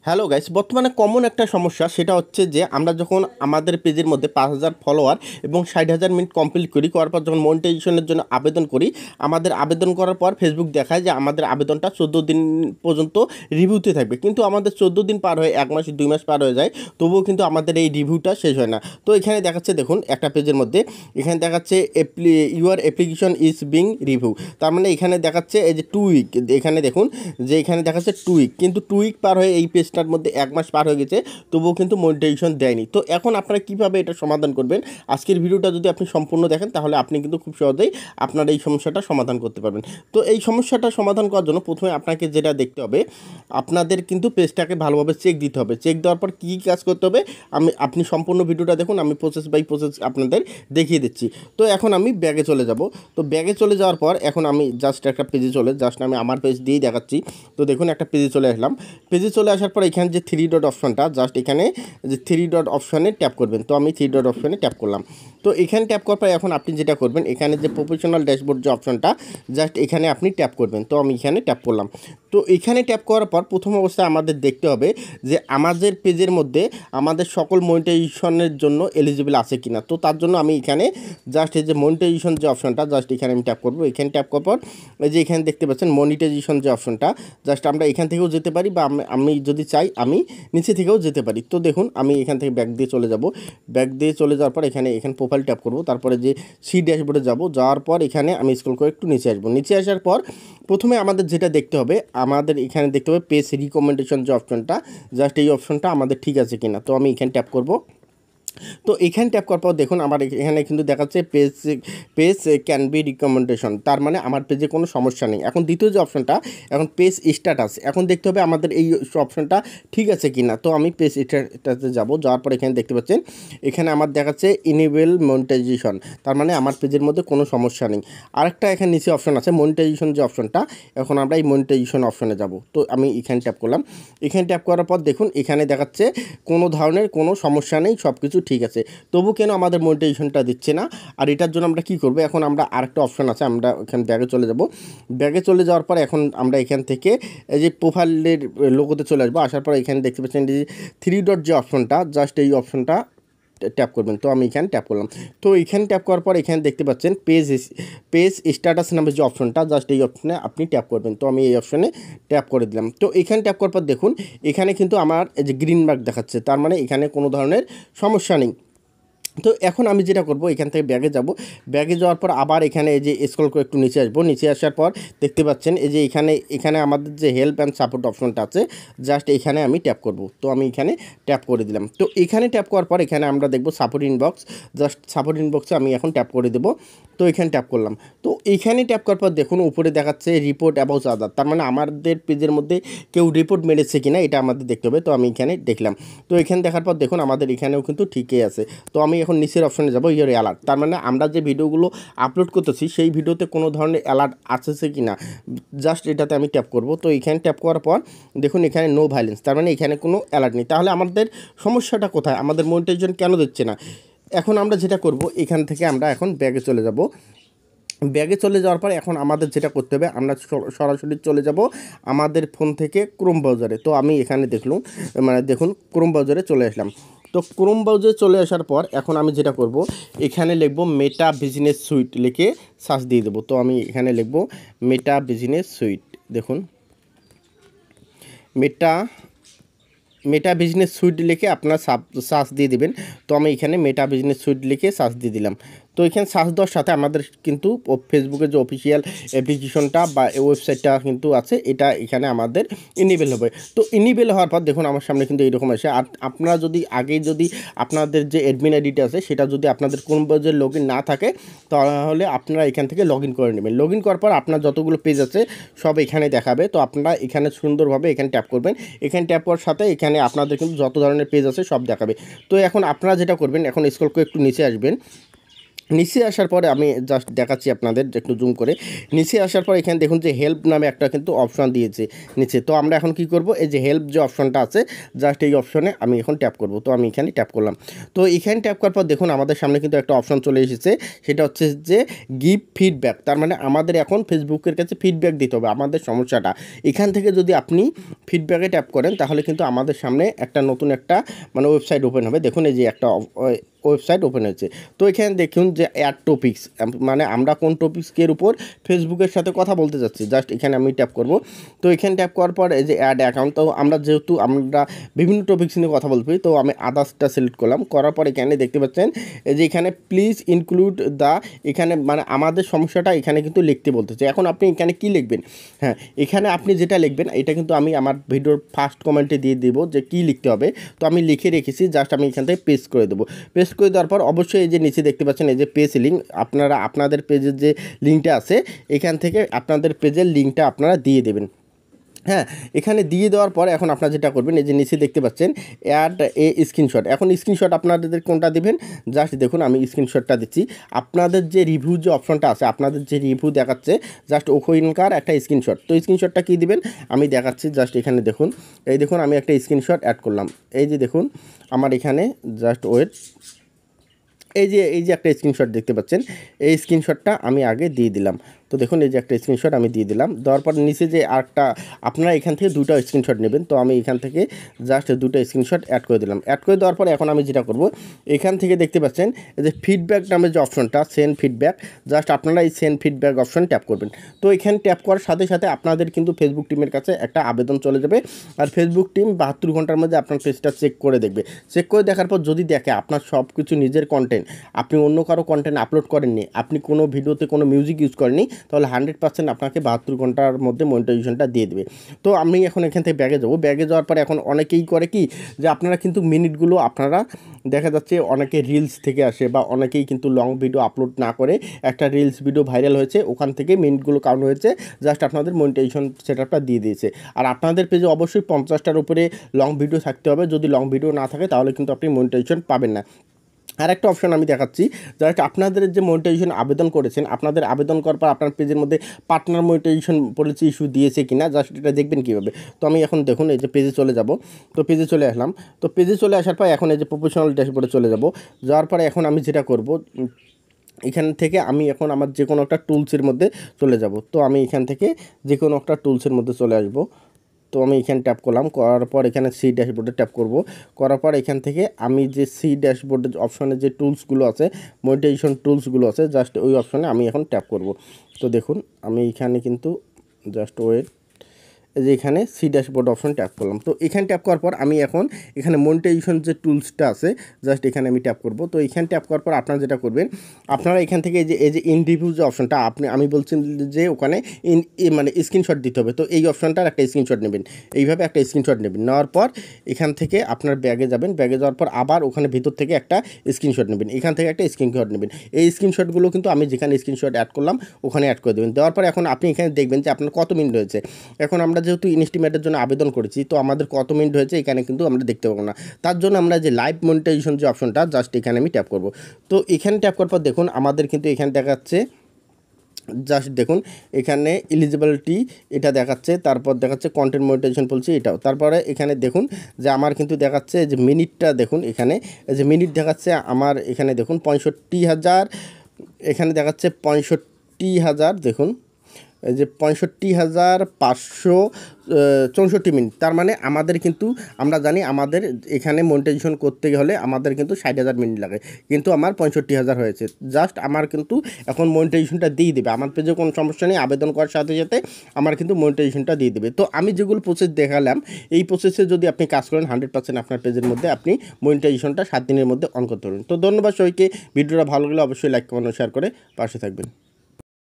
Hello guys, বর্তমানে common একটা সমস্যা সেটা হচ্ছে যে আমরা যখন আমাদের পেজের মধ্যে 5,000 ফলোয়ার এবং 60,000 মিনিট কমপ্লিট করার পর যখন মনিটাইজেশনের জন্য আবেদন করি, আমাদের আবেদন করার পর ফেসবুক দেখায় যে আমাদের আবেদনটা 14 দিন পর্যন্ত রিভিউতে থাকবে। কিন্তু আমাদের 14 দিন পার হয়ে 1 মাস 2 মাস পার হয়ে যায়, তবুও কিন্তু আমাদের এই রিভিউটা শেষ হয় না। তো এখানে দেখাচ্ছে, দেখুন একটা পেজের মধ্যে এখানে দেখাচ্ছে your application is being review. তার মানে এখানে দেখাচ্ছে এই যে 2 উইক, এখানে দেখুন যে এখানে দেখাচ্ছে 2 উইক, কিন্তু 2 উইক পার হয়ে এই পেজটার মধ্যে 1 মাস পার হয়ে গেছে, তবুও কিন্তু মনিটাইজেশন দেয়নি। তো এখন আপনারা কীভাবে এটা সমাধান করবেন? আজকের ভিডিওটা যদি আপনি সম্পূর্ণ দেখেন তাহলে আপনি কিন্তু খুব সহজেই আপনার এই সমস্যাটা সমাধান করতে পারবেন। তো এই সমস্যাটা সমাধান করার জন্য প্রথমে আপনাকে যেটা দেখতে হবে, আপনাদের কিন্তু পেজটাকে ভালোভাবে চেক দিতে হবে। চেক দেওয়ার পর কী কাজ করতে হবে আপনি সম্পূর্ণ ভিডিওটা দেখুন, আমি প্রসেস বাই প্রসেস আপনাদের দেখিয়ে দিচ্ছি। তো এখন আমি ব্যাগে চলে যাব। তো ব্যাগে চলে যাওয়ার পর এখন আমি জাস্ট একটা পেজে আমি আমার পেজ দিয়েই দেখাচ্ছি। তো দেখুন একটা পেজে চলে আসলাম। পেজে চলে আসার পর এখানে যে 3 ডট অপশনটা, জাস্ট এখানে যে 3 ডট অপশনে ট্যাপ করবেন। তো আমি 3 ডট অপশনে ট্যাপ করলাম। তো এখানে ট্যাপ করার পর এখন আপনি যেটা করবেন, এখানে যে প্রফেশনাল ড্যাশবোর্ড যে অপশনটা, জাস্ট এখানে আপনি ট্যাপ করবেন। তো আমি এখানে ট্যাপ করলাম। তো এখানে ট্যাপ করার পর প্রথম অবস্থায় আমাদের দেখতে হবে যে আমাদের পেজের মধ্যে আমাদের সকল মনিটাইজেশনের জন্য এলিজিবল আছে কিনা। তো তার জন্য আমি এখানে জাস্ট এই যে মনিটাইজেশন যে অপশনটা, জাস্ট এখানে আমি ট্যাপ করবো। এখানে ট্যাপ করার পর এই যে এখানে দেখতে পাচ্ছেন মনিটাইজেশন যে অপশনটা, জাস্ট আমরা এখান থেকেও যেতে পারি বা আমি যদি চাই আমি নিচে থেকেও যেতে পারি। তো দেখুন আমি এখান থেকে ব্যাক দিয়ে চলে যাব। ব্যাক দিয়ে চলে যাওয়ার পর এখানে প্রোফাইল ট্যাপ করব। তারপরে যে সি ড্যাশবোর্ডে যাব, যাওয়ার পর এখানে আমি স্ক্রল করে একটু নিচে আসবো। নিচে আসার পর প্রথমে আমাদের যেটা দেখতে হবে, আমাদের এখানে দেখতে হবে পেজ রিকমেন্ডেশন যে অপশনটা, জাস্ট এই অপশনটা আমাদের ঠিক আছে কিনা। তো আমি এখানে ট্যাপ করব। তো এখানে ট্যাপ করার পর দেখুন আমার এখানে কিন্তু দেখাচ্ছে page page can be recommendation. তার মানে আমার পেজে কোনো সমস্যা নেই। এখন দ্বিতীয় যে অপশনটা, এখন পেজ স্ট্যাটাস, এখন দেখতে হবে আমাদের এই অপশনটা ঠিক আছে কি না। তো আমি পেজ স্ট্যাটাসে যাব। যাওয়ার পর এখানে দেখতে পাচ্ছেন এখানে আমার দেখাচ্ছে ইনেবল মনিটাইজেশন। তার মানে আমার পেজের মধ্যে কোনো সমস্যা নেই। আরেকটা এখানে নিচে অপশন আছে মনিটাইজেশন যে অপশনটা, এখন আমরা এই মনিটাইজেশন অপশনে যাব। তো আমি এখানে ট্যাপ করলাম। এখানে ট্যাপ করার পর দেখুন এখানে দেখাচ্ছে কোনো ধরনের কোনো সমস্যা নেই, সব কিছু ঠিক আছে। তবু কেন আমাদের মনিটাইজেশনটা দিচ্ছে না? আর এটার জন্য আমরা কি করব, এখন আমরা আরেকটা অপশন আছে, আমরা এখানে ব্যাগে চলে যাব। ব্যাগে চলে যাওয়ার পর এখন আমরা এখান থেকে এই যে প্রোফাইলের লোগোতে চলে আসবো। আসার পর এখানে দেখতে পাচ্ছেন যে 3 ডট যে অপশনটা, জাস্ট এই অপশনটা ট্যাপ করবেন। তো আমি এখানে ট্যাপ করলাম। তো এখানে ট্যাপ করার পর এখানে দেখতে পাচ্ছেন পেজ স্ট্যাটাস নামে যে অপশনটা, জাস্ট এই অপশনে আপনি ট্যাপ করবেন। তো আমি এই অপশনে ট্যাপ করে দিলাম। তো এখানে ট্যাপ করার পর দেখুন এখানে কিন্তু আমার এই যে গ্রিন মার্ক দেখাচ্ছে, তার মানে এখানে কোনো ধরনের সমস্যা নেই। তো এখন আমি যেটা করব, এখান থেকে ব্যাগে যাব। ব্যাগে যাওয়ার পর আবার এখানে এই যে স্ক্রল করে একটু নিচে আসবো। নিচে আসার পর দেখতে পাচ্ছেন এই যে এখানে আমাদের যে হেল্প অ্যান্ড সাপোর্ট অপশনটা আছে, জাস্ট এখানে আমি ট্যাপ করব। তো আমি এখানে ট্যাপ করে দিলাম। তো এখানে ট্যাপ করার পর এখানে আমরা দেখব সাপোর্ট ইনবক্স, জাস্ট সাপোর্ট ইনবক্সে আমি এখন ট্যাপ করে দেবো। তো এখানে ট্যাপ করলাম। তো এইখানে ট্যাপ করার পর দেখুন উপরে দেখাচ্ছে রিপোর্ট অ্যাবাউট আদার। তার মানে আমাদের পেজের মধ্যে কেউ রিপোর্ট মেরেছে কিনা এটা আমাদের দেখতে হবে। তো আমি এখানে দেখলাম। তো এখানে দেখার পর দেখুন আমাদের এখানেও কিন্তু ঠিকই আছে। তো আমি এখন নিচের অপশনে যাব, ইয়ার অ্যালার্ট। তার মানে আমরা যে ভিডিওগুলো আপলোড করতেছি সেই ভিডিওতে কোনো ধরনের অ্যালার্ট আসছে কি না, জাস্ট এটাতে আমি ট্যাপ করব। তো এখানে ট্যাপ করার পর দেখুন এখানে নো ভায়োলেন্স, তার মানে এখানে কোনো অ্যালার্ট নেই। তাহলে আমাদের সমস্যাটা কোথায়, আমাদের মনিটাইজেশন কেন দিচ্ছে না? এখন আমরা যেটা করব, এখান থেকে আমরা এখন ব্যাগে চলে যাব। ব্যাগে চলে যাওয়ার পর এখন আমাদের যেটা করতে হবে, আমরা সরাসরি চলে যাব আমাদের ফোন থেকে ক্রোম ব্রাউজারে। তো আমি এখানে দেখুন ক্রোম ব্রাউজারে চলে আসলাম। তো ক্রোম ব্রাউজারে চলে আসার পর এখন আমি যেটা করব, এখানে লিখব মেটা বিজনেস সুইট, লিখে সার্চ দিয়ে দেবো। তো আমি এখানে লিখব মেটা বিজনেস সুইট। দেখুন মেটা বিজনেস সুইট লিখে আপনার সার্চ দিয়ে দেবেন। তো আমি এখানে মেটা বিজনেস সুইট লিখে সার্চ দিয়ে দিলাম। তো এখানে সার্চ দেওয়ার সাথে আমাদের কিন্তু ফেসবুকের যে অফিসিয়াল অ্যাপ্লিকেশনটা বা ওয়েবসাইটটা কিন্তু আছে, এটা এখানে আমাদের ইনেবল হবে। তো ইনেবল হওয়ার পর দেখুন আমার সামনে কিন্তু এইরকম আসে। আর আপনারা যদি আগেই যদি আপনাদের যে অ্যাডমিন আইডিটা আছে সেটা যদি আপনাদের কোন ব্রাউজারে লগ ইন না থাকে, তাহলে আপনারা এখান থেকে লগ ইন করে নেবেন। লগ ইন করার পর আপনার যতগুলো পেজ আছে সব এখানে দেখাবে। তো আপনারা এখানে সুন্দরভাবে এখানে ট্যাপ করবেন। এখানে ট্যাপ করার সাথে এখানে আপনাদের কিন্তু যত ধরনের পেজ আছে সব দেখাবে। তো এখন আপনারা যেটা করবেন, এখন স্ক্রল করে একটু নিচে আসবেন। নিচে আসার পরে আমি জাস্ট দেখাচ্ছি আপনাদের একটু জুম করে। নিচে আসার পর এখানে দেখুন যে হেল্প নামে একটা কিন্তু অপশান দিয়েছে নিচে। তো আমরা এখন কি করব, এই যে হেল্প যে অপশানটা আছে জাস্ট এই অপশনে আমি এখন ট্যাপ করব। তো আমি এখানে ট্যাপ করলাম। তো এখানে ট্যাপ করার পর দেখুন আমাদের সামনে কিন্তু একটা অপশান চলে এসেছে, সেটা হচ্ছে যে গিভ ফিডব্যাক। তার মানে আমাদের এখন ফেসবুকের কাছে ফিডব্যাক দিতে হবে আমাদের সমস্যাটা। এখান থেকে যদি আপনি ফিডব্যাকে ট্যাপ করেন তাহলে কিন্তু আমাদের সামনে একটা নতুন একটা মানে ওয়েবসাইট ওপেন হবে। দেখুন এই যে একটা ওয়েবসাইট ওপেন হয়েছে। তো এখানে দেখুন যে অ্যাড টপিক্স, মানে আমরা কোন টপিক্সের উপর ফেসবুকের সাথে কথা বলতে যাচ্ছি, জাস্ট এখানে আমি ট্যাপ করব। তো এখানে ট্যাপ করার পর এই যে অ্যাড অ্যাকাউন্ট, তো আমরা যেহেতু আমরা বিভিন্ন টপিক্স নিয়ে কথা বলবি, তো আমি আদার্সটা সিলেক্ট করলাম। করার পর এখানে দেখতে পাচ্ছেন এই যে এখানে প্লিজ ইনক্লুড দ্য, এখানে মানে আমাদের সমস্যাটা এখানে কিন্তু লিখতে বলতেছে। এখন আপনি এখানে কি লিখবেন, হ্যাঁ এখানে আপনি যেটা লিখবেন এটা কিন্তু আমি আমার ভিডিওর ফার্স্ট কমেন্টে দিয়ে দেব যে কী লিখতে হবে। তো আমি লিখে রেখেছি, জাস্ট আমি এখান থেকে পেস্ট করে দেবো। পেস্ট করে দেওয়ার পর অবশ্যই এই যে নিচে দেখতে পাচ্ছেন এই যে পেজ লিঙ্ক, আপনারা আপনাদের পেজের যে লিঙ্কটা আছে এখান থেকে আপনাদের পেজের লিঙ্কটা আপনারা দিয়ে দেবেন। হ্যাঁ, এখানে দিয়ে দেওয়ার পর এখন আপনারা যেটা করবেন এই যে নিচে দেখতে পাচ্ছেন অ্যাড এ স্ক্রিনশট। এখন স্ক্রিনশট আপনাদের কোনটা দিবেন, জাস্ট দেখুন আমি স্ক্রিনশটটা দিচ্ছি। আপনাদের যে রিভিউ যে অপশনটা আছে, আপনাদের যে রিভিউ দেখাচ্ছে জাস্ট ওখানকার একটা স্ক্রিনশট। তো স্ক্রিনশটটা কী দিবেন আমি দেখাচ্ছি, জাস্ট এখানে দেখুন এই দেখুন আমি একটা স্ক্রিনশট অ্যাড করলাম। এই যে দেখুন আমার এখানে জাস্ট ওয়েট, এই যে একটা স্ক্রিনশট দেখতে পাচ্ছেন, এই স্ক্রিনশটটা আমি আগে দিয়ে দিলাম। তো দেখুন এই যে একটা স্ক্রিনশট আমি দিয়ে দিলাম। দেওয়ার পর নিচে যে আরেকটা আপনারা এখান থেকে দুটো স্ক্রিনশট নেবেন, তো আমি এখান থেকে জাস্ট দুটো স্ক্রিনশট অ্যাড করে দিলাম। অ্যাড করে দেওয়ার পর এখন আমি যেটা করব, এখান থেকে দেখতে পাচ্ছেন এই যে ফিডব্যাক নামের যে অপশনটা সেন্ড ফিডব্যাক, জাস্ট আপনারা এই সেন্ড ফিডব্যাক অপশন ট্যাপ করবেন। তো এখানে ট্যাপ করার সাথে সাথে আপনাদের কিন্তু ফেসবুক টিমের কাছে একটা আবেদন চলে যাবে। আর ফেসবুক টিম 72 ঘন্টার মধ্যে আপনার পেজটা চেক করে দেখবে। চেক করে দেখার পর যদি দেখে আপনার সব কিছু নিজের কন্টেন্ট, আপনি অন্য কারো কন্টেন্ট আপলোড করেননি, আপনি কোনো ভিডিওতে কোনো মিউজিক ইউজ করেননি, তাহলে 100% আপনাকে 72 ঘন্টার মধ্যে মনিটাইজেশনটা দিয়ে দেবে। তো আমি এখন এখান থেকে ব্যাগে যাবো। ব্যাগে যাওয়ার পরে এখন অনেকেই করে কি যে আপনারা কিন্তু মিনিটগুলো আপনারা দেখা যাচ্ছে অনেকে রিলস থেকে আসে বা অনেকেই কিন্তু লং ভিডিও আপলোড না করে একটা রিলস ভিডিও ভাইরাল হয়েছে, ওখান থেকে মিনিটগুলো কাউন্ট হয়েছে, জাস্ট আপনাদের মনিটাইজেশন সেটআপটা দিয়ে দিয়েছে। আর আপনাদের পেজে অবশ্যই 50টার উপরে লং ভিডিও থাকতে হবে। যদি লং ভিডিও না থাকে তাহলে কিন্তু আপনি মনিটাইজেশন পাবেন না। আর একটা অপশন আমি দেখাচ্ছি, জাস্ট আপনাদের যে মনিটাইজেশন আবেদন করেছেন, আপনাদের আবেদন করার পর আপনার পেজের মধ্যে পার্টনার মনিটাইজেশন পলিসি ইস্যু দিয়েছে কিনা, জাস্ট এটা দেখবেন কীভাবে। তো আমি এখন দেখুন এই যে পেজে চলে যাব। তো পেজে চলে আসলাম। তো পেজে চলে আসার পর এখন এই যে প্রফেশনাল ড্যাশবোর্ডে চলে যাব। যাওয়ার পরে এখন আমি যেটা করব, এখান থেকে আমি এখন আমার যে কোনো একটা টুলসের মধ্যে চলে যাব। তো আমি এখান থেকে যে কোনো একটা টুলসের মধ্যে চলে আসব। তো আমি এখানে ট্যাপ করলাম, করার পর এখানে সি ড্যাশবোর্ডে ট্যাপ করব। করার পর এখান থেকে আমি যে সি ড্যাশবোর্ডের অপশনে যে টুলসগুলো আছে, মনিটাইজেশন টুলসগুলো আছে, জাস্ট ওই অপশনে আমি এখন ট্যাপ করব। তো দেখুন আমি এখানে কিন্তু জাস্ট ওয়েট, এই যে এখানে সি ড্যাশবোর্ড অপশন ট্যাপ করলাম। তো এখানে ট্যাপ করার পর আমি এখন এখানে মনিটাইজেশন যে টুলসটা আছে জাস্ট এখানে আমি ট্যাপ করব। তো এখানে ট্যাপ করার পর আপনারা যেটা করবেন, আপনারা এখান থেকে এই যে ইন রিভিউ যে অপশনটা আমি বলছি যে ওখানে মানে স্ক্রিনশট দিতে হবে। তো এই অপশনটার একটা স্ক্রিনশট নেবেন, এইভাবে একটা স্ক্রিনশট নেবেন। নেওয়ার পর এখান থেকে আপনার ব্যাগে যাবেন, ব্যাগে যাওয়ার পর আবার ওখানে ভিতর থেকে একটা স্ক্রিনশট নেবেন, এখান থেকে একটা স্ক্রিনশট নেবেন। এই স্ক্রিনশটগুলো কিন্তু আমি যেখানে স্ক্রিনশট অ্যাড করলাম ওখানে অ্যাড করে দেবেন। দেওয়ার পর এখন আপনি এখানে দেখবেন যে আপনার কত মিনিট হয়েছে। এখন আমরা যেহেতু ইনস্টিমেটের জন্য আবেদন করেছি, তো আমাদের কত মিনিট হয়েছে এখানে কিন্তু আমরা দেখতে পাবো না। তার জন্য আমরা যে লাইভ মনিটাইজেশন যে অপশনটা জাস্ট এখানে আমি ট্যাপ করব। তো এখানে ট্যাপ করার পর দেখুন আমাদের কিন্তু এখানে দেখাচ্ছে, জাস্ট দেখুন এখানে এলিজিবিলিটি এটা দেখাচ্ছে, তারপর দেখাচ্ছে কন্টেন্ট মনিটাইজেশন পলিসি এটাও। তারপরে এখানে দেখুন যে আমার কিন্তু দেখাচ্ছে যে মিনিটটা দেখুন, এখানে যে মিনিট দেখাচ্ছে আমার এখানে দেখুন 65,000, এখানে দেখাচ্ছে 65,000, দেখুন এই যে 65,564 মিনিট। তার মানে আমাদের কিন্তু আমরা জানি আমাদের এখানে মনিটাইজেশন করতে হলে আমাদের কিন্তু 60,000 মিনিট লাগে, কিন্তু আমার 65,000 হয়েছে। জাস্ট আমার কিন্তু এখন মনিটাইজেশনটা দিয়ে দেবে, আমার পেজে কোনো সমস্যা নেই, আবেদন করার সাথে সাথে আমার কিন্তু মনিটাইজেশনটা দিয়ে দেবে। তো আমি যেগুলো প্রসেস দেখালাম এই প্রসেসে যদি আপনি কাজ করেন 100% আপনার পেজের মধ্যে আপনি মনিটাইজেশনটা 7 দিনের মধ্যে অন করতে পারবেন। তো ধন্যবাদ সবাইকে। ভিডিওটা ভালো লাগলে অবশ্যই লাইক কমেন্ট শেয়ার করে পাশে থাকবেন।